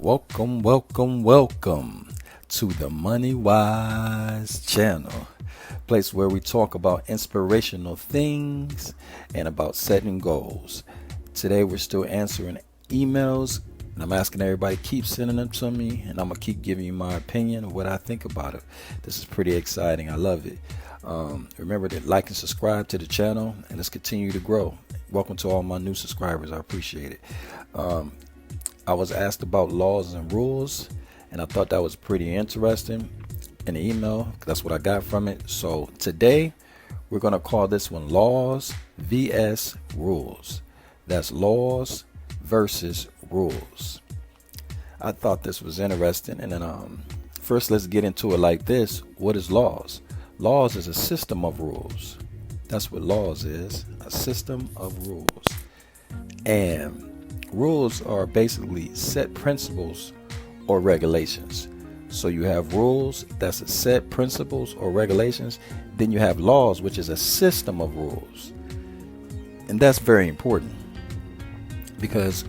Welcome to the MoneyWise Channel, place where we talk about inspirational things and about setting goals. Today we're still answering emails, and I'm asking everybody keep sending them to me, and I'm gonna keep giving you my opinion of what I think about it. This is pretty exciting. I love it. Remember to like and subscribe to the channel, and let's continue to grow. Welcome to all my new subscribers. I appreciate it. I was asked about laws and rules, and I thought that was pretty interesting in the email. That's what I got from it. So today we're going to call this one laws vs rules. That's laws versus rules. I thought this was interesting. And then first let's get into it like this. What is laws? Laws is a system of rules. That's what laws is, a system of rules. And rules are basically set principles or regulations. So you have rules, that's a set principles or regulations. Then you have laws, which is a system of rules. And that's very important because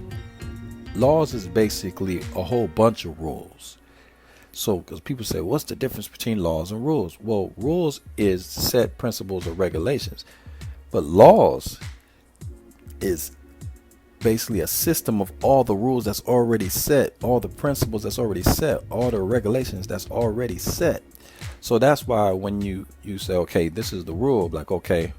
laws is basically a whole bunch of rules. So because people say, what's the difference between laws and rules? Well, rules is set principles or regulations, but laws is basically a system of all the rules that's already set, all the principles that's already set, all the regulations that's already set. So that's why when you say, okay, this is the rule, like, okay,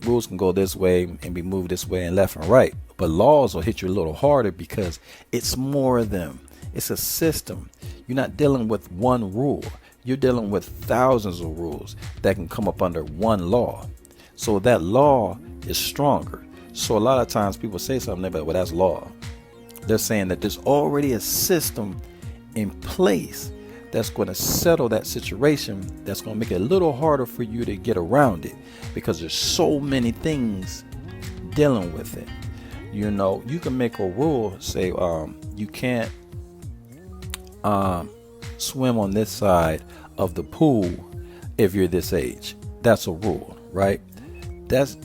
rules can go this way and be moved this way and left and right, but laws will hit you a little harder because it's more of them. It's a system. You're not dealing with one rule. You're dealing with thousands of rules that can come up under one law. So that law is stronger. So a lot of times people say something, but well, that's law. They're saying that there's already a system in place that's going to settle that situation, that's going to make it a little harder for you to get around it because there's so many things dealing with it. You know, you can make a rule, say you can't swim on this side of the pool if you're this age. That's a rule, right?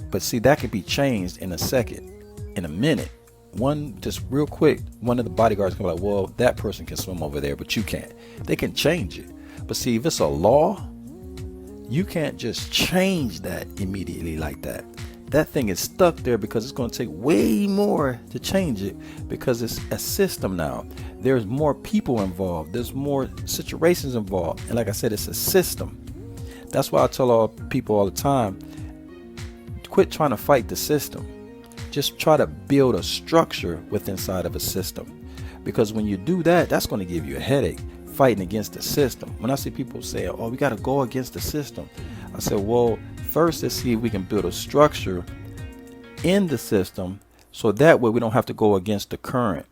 But see, that could be changed in a second, in a minute. Just real quick, one of the bodyguards can be like, well, that person can swim over there, but you can't. They can change it. But see, if it's a law, you can't just change that immediately like that. That thing is stuck there because it's going to take way more to change it because it's a system now. There's more people involved. There's more situations involved. And like I said, it's a system. That's why I tell all people all the time, quit trying to fight the system. Just try to build a structure within inside of a system. Because when you do that, that's going to give you a headache fighting against the system. When I see people say, oh, we got to go against the system, I said, well, first let's see if we can build a structure in the system so that way we don't have to go against the current.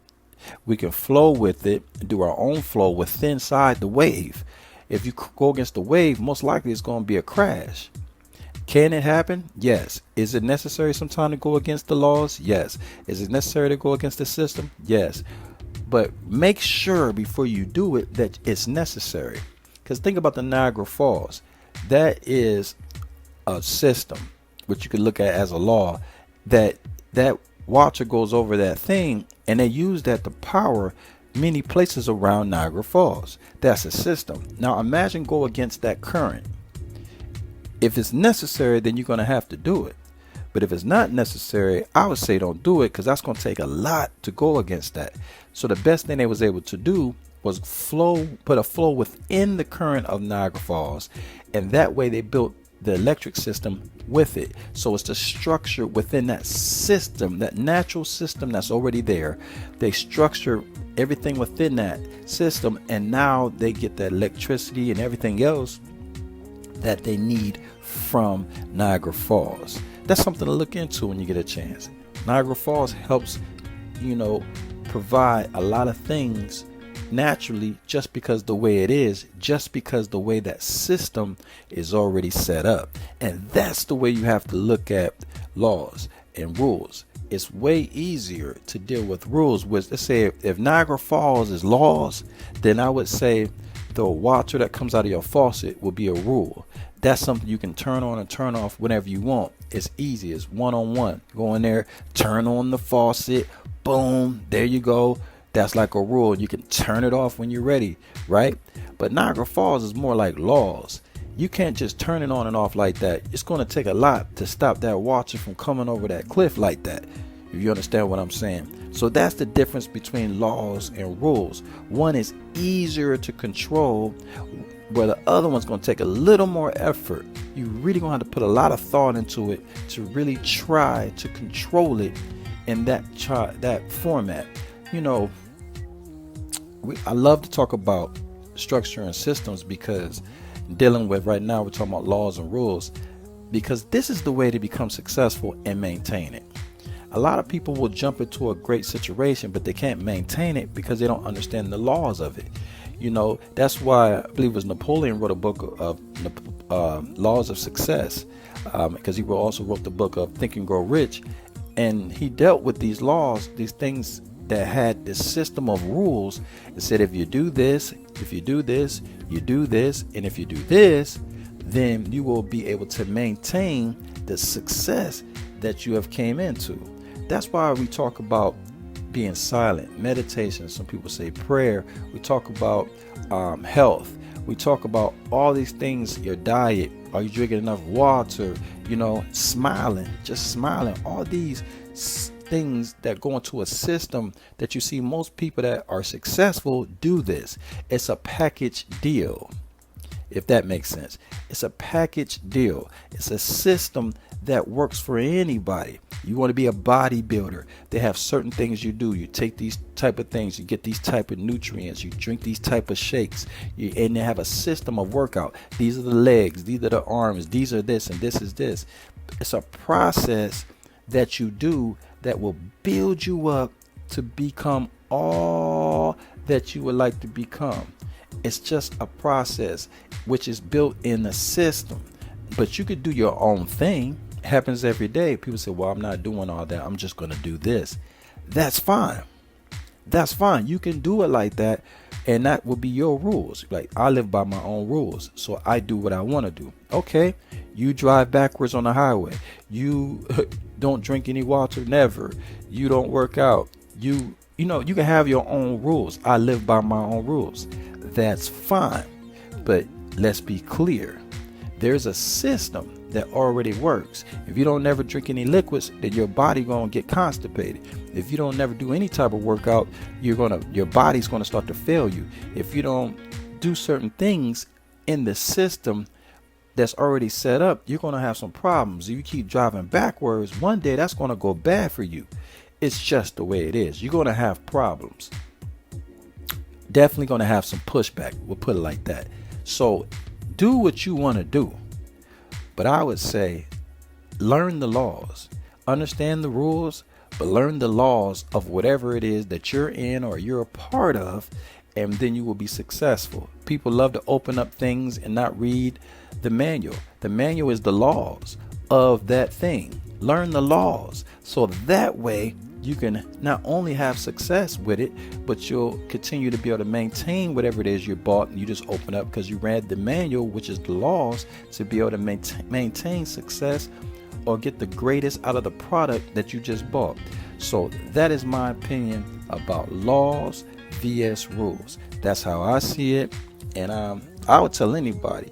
We can flow with it and do our own flow within inside the wave. If you go against the wave, most likely it's going to be a crash. Can it happen? Yes. Is it necessary sometime to go against the laws? Yes. Is it necessary to go against the system? Yes. But make sure before you do it that it's necessary. Because think about the Niagara Falls. That is a system, which you could look at as a law, that water goes over that thing, and they use that to power many places around Niagara Falls. That's a system. Now imagine go against that current. If it's necessary, then you're going to have to do it. But if it's not necessary, I would say don't do it because that's going to take a lot to go against that. So the best thing they was able to do was put a flow within the current of Niagara Falls. And that way they built the electric system with it. So it's the structure within that system, that natural system that's already there. They structure everything within that system. And now they get the electricity and everything else that they need from Niagara Falls. That's something to look into when you get a chance. Niagara Falls helps, provide a lot of things naturally just because the way it is, just because the way that system is already set up. And that's the way you have to look at laws and rules. It's way easier to deal with rules. Which, let's say if Niagara Falls is laws, then I would say the water that comes out of your faucet will be a rule. That's something you can turn on and turn off whenever you want. It's easy. It's one-on-one. Go in there, turn on the faucet, boom, there you go. That's like a rule. You can turn it off when you're ready, right? But Niagara Falls is more like laws. You can't just turn it on and off like that. It's going to take a lot to stop that water from coming over that cliff like that, if you understand what I'm saying. So that's the difference between laws and rules. One is easier to control, where the other one's going to take a little more effort. You really going to have to put a lot of thought into it to really try to control it in that format. You know, I love to talk about structure and systems, because dealing with right now, we're talking about laws and rules, because this is the way to become successful and maintain it. A lot of people will jump into a great situation, but they can't maintain it because they don't understand the laws of it. You know, that's why I believe it was Napoleon wrote a book of Laws of Success, because he also wrote the book of Think and Grow Rich. And he dealt with these laws, these things that had this system of rules. It said, if you do this, if you do this, you do this, and if you do this, then you will be able to maintain the success that you have came into. That's why we talk about being silent, meditation. Some people say prayer. We talk about health. We talk about all these things, your diet. Are you drinking enough water? You know, smiling, just smiling. All these things that go into a system that you see most people that are successful do this. It's a package deal, if that makes sense. It's a package deal. It's a system that works for anybody. You want to be a bodybuilder, they have certain things you do. You take these type of things, you get these type of nutrients, you drink these type of shakes, and they have a system of workout. These are the legs, these are the arms, these are this, and this is this. It's a process that you do that will build you up to become all that you would like to become. It's just a process which is built in the system. But you could do your own thing. It happens every day. People say, well, I'm not doing all that, I'm just going to do this. That's fine. That's fine. You can do it like that, and that will be your rules. Like, I live by my own rules, so I do what I want to do. Okay, you drive backwards on the highway. You don't drink any water, never. You don't work out. You know, you can have your own rules. I live by my own rules. That's fine. But let's be clear. There's a system that already works. If you don't never drink any liquids, then your body gonna get constipated. If you don't never do any type of workout, your body's gonna start to fail you. If you don't do certain things in the system that's already set up, you're gonna have some problems. If you keep driving backwards, one day that's gonna go bad for you. It's just the way it is. You're gonna have problems. Definitely gonna have some pushback. We'll put it like that. So do what you want to do. But I would say learn the laws, understand the rules, but learn the laws of whatever it is that you're in or you're a part of, and then you will be successful. People love to open up things and not read the manual. The manual is the laws of that thing. Learn the laws, so that way you can not only have success with it, but you'll continue to be able to maintain whatever it is you bought, and you just open up because you read the manual, which is the laws, to be able to maintain success or get the greatest out of the product that you just bought. So that is my opinion about laws vs rules. That's how I see it. And I would tell anybody,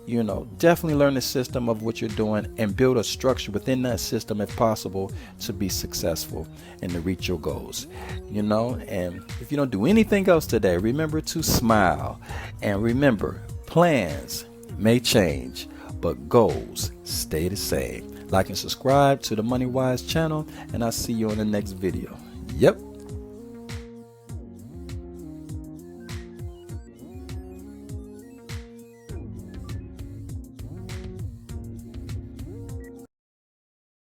you know, definitely learn the system of what you're doing and build a structure within that system if possible to be successful and to reach your goals, you know. And if you don't do anything else today, remember to smile, and remember, plans may change, but goals stay the same. Like and subscribe to the MoneyWise channel, and I'll see you on the next video. Yep.